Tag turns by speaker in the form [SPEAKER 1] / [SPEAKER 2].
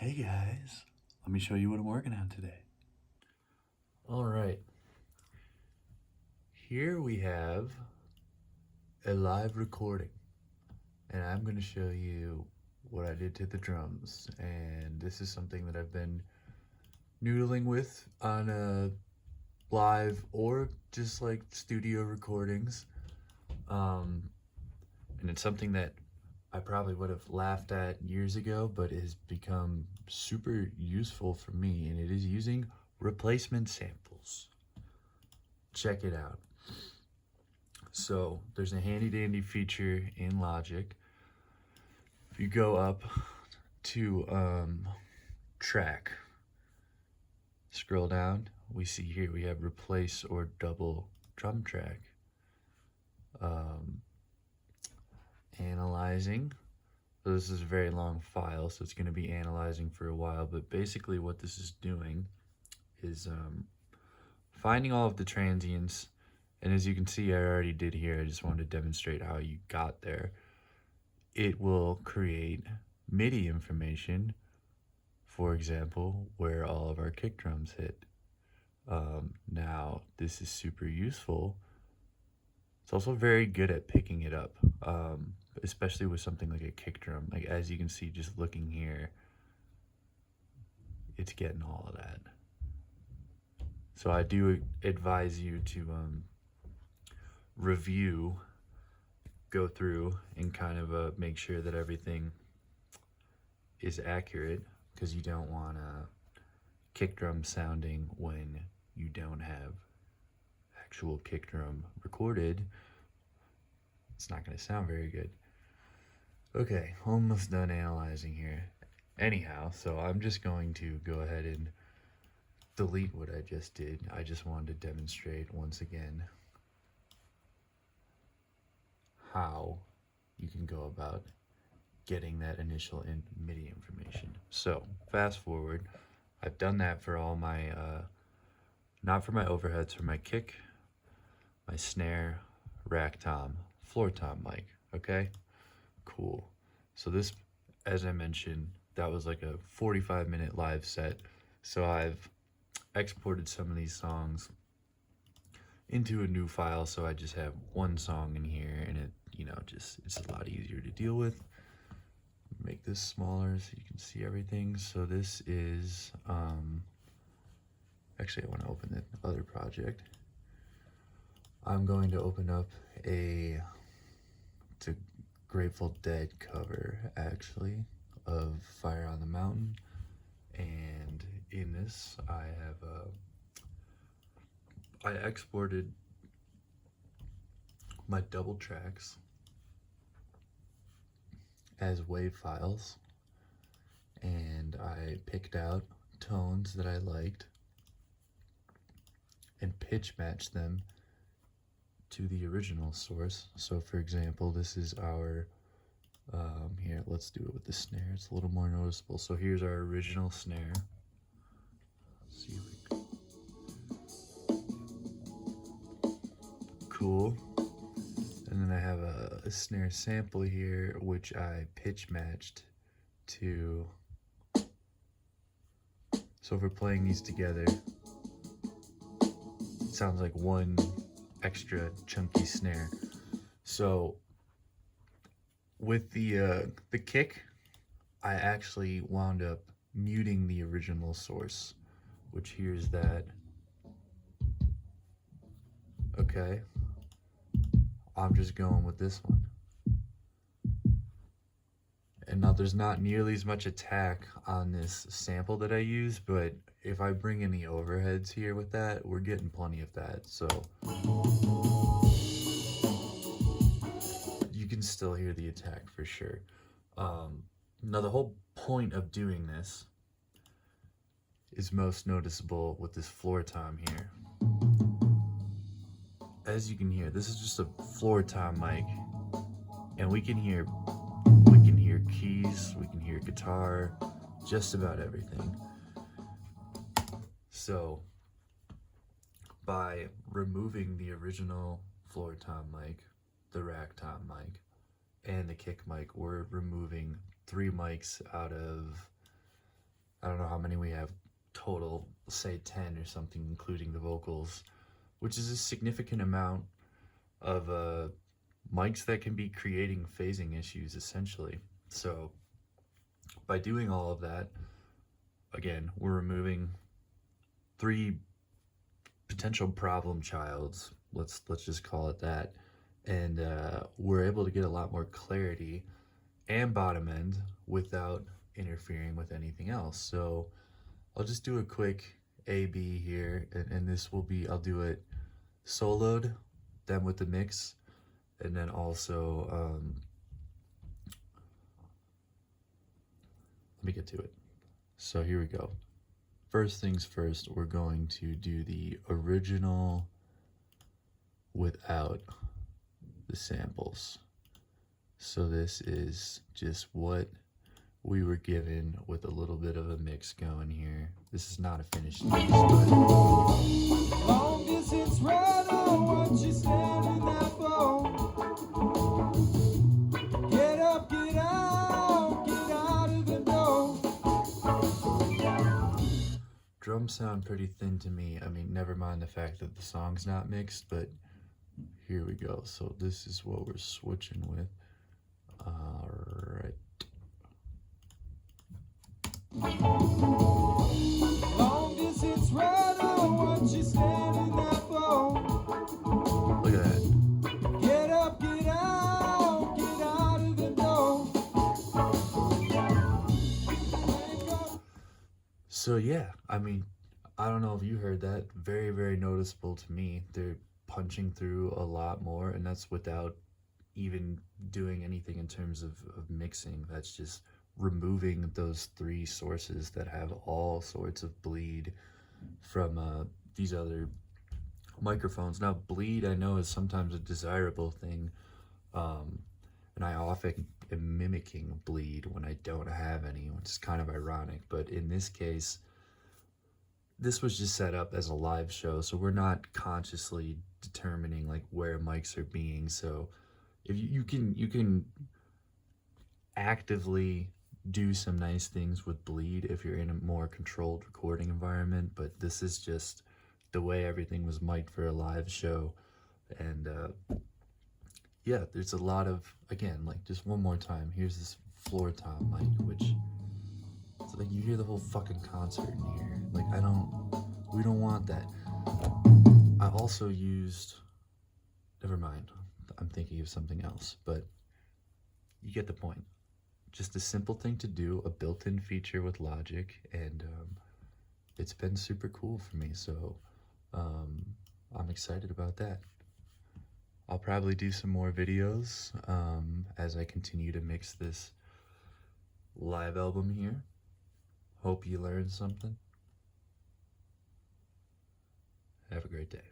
[SPEAKER 1] Hey guys, let me show you what I'm working on today. All right, here we have a live recording, and I'm going to show you what I did to the drums. And this is something that I've been noodling with on a live or just like studio recordings. And it's something that I probably would have laughed at years ago, but it has become super useful for me, and it is using replacement samples. Check it out. So there's a handy dandy feature in Logic. If you go up to track, scroll down, we see here we have replace or double drum track. Analyzing. So this is a very long file, so it's going to be analyzing for a while, but basically what this is doing is finding all of the transients. And as you can see, I already did here. I just wanted to demonstrate how you got there. It will create MIDI information, for example, where all of our kick drums hit. Now, this is super useful. It's also very good at picking it up, especially with something like a kick drum. Like, as you can see, just looking here, it's getting all of that. So I do advise you to review, go through, and kind of make sure that everything is accurate, because you don't want kick drum sounding when you don't have actual kick drum recorded. It's not going to sound very good. Okay, almost done analyzing here. Anyhow, so I'm just going to go ahead and delete what I just did. I just wanted to demonstrate once again how you can go about getting that initial MIDI information. So fast forward, I've done that for all my, not for my overheads, for my kick, my snare, rack tom, floor tom mic, okay? Cool. So this, as I mentioned, that was like a 45-minute live set. So I've exported some of these songs into a new file, so I just have one song in here, and it, it's a lot easier to deal with. Make this smaller so you can see everything. So this is, actually I want to open the other project. I'm going to open up it's a Grateful Dead cover, actually, of Fire on the Mountain. And in this, I exported my double tracks as WAV files, and I picked out tones that I liked and pitch matched them to the original source. So for example, this is our, here, let's do it with the snare. It's a little more noticeable. So here's our original snare. Let's see if we cool. And then I have a snare sample here, which I pitch matched to, so if we're playing these together, it sounds like one extra chunky snare. So with the kick, I actually wound up muting the original source, which here's that. Okay, I'm just going with this one. And now there's not nearly as much attack on this sample that I use, but if I bring in the overheads here with that, we're getting plenty of that. So you can still hear the attack for sure. Now the whole point of doing this is most noticeable with this floor tom here. As you can hear, this is just a floor tom mic, and we can hear keys, we can hear guitar, just about everything. So by removing the original floor tom mic, the rack tom mic, and the kick mic, we're removing 3 mics out of I don't know how many we have total, say 10 or something, including the vocals, which is a significant amount of mics that can be creating phasing issues essentially. So by doing all of that, again, we're removing 3 potential problem childs. Let's just call it that, and we're able to get a lot more clarity and bottom end without interfering with anything else. So I'll just do a quick A/B here, and this will be, I'll do it soloed, then with the mix, and then also let me get to it. So here we go. First things first, we're going to do the original without the samples. So this is just what we were given with a little bit of a mix going here. This is not a finished mix, but
[SPEAKER 2] Long distance run on what you standing there for. Get up, get out of the door.
[SPEAKER 1] drums sound pretty thin to me. I mean, never mind the fact that the song's not mixed, but here we go. So this is what we're switching with. All right.
[SPEAKER 2] Long distance run on what you standing there for.
[SPEAKER 1] Look at that.
[SPEAKER 2] Get up, get out of the door.
[SPEAKER 1] So yeah, I mean, I don't know if you heard that. Very, very noticeable to me. They're punching through a lot more, and that's without even doing anything in terms of mixing. That's just removing those 3 sources that have all sorts of bleed from these other microphones. Now, bleed I know is sometimes a desirable thing, and I often am mimicking bleed when I don't have any, which is kind of ironic. But in this case, this was just set up as a live show, so we're not consciously determining like where mics are being. So if you can actively do some nice things with bleed if you're in a more controlled recording environment, but this is just the way everything was mic'd for a live show. And yeah, there's a lot of, again, like just one more time, here's this floor tom mic, which it's like you hear the whole fucking concert in here. Like we don't want that. I also used, never mind, I'm thinking of something else, but you get the point. Just a simple thing to do, a built-in feature with Logic, and it's been super cool for me, so I'm excited about that. I'll probably do some more videos as I continue to mix this live album here. Hope you learned something. Have a great day.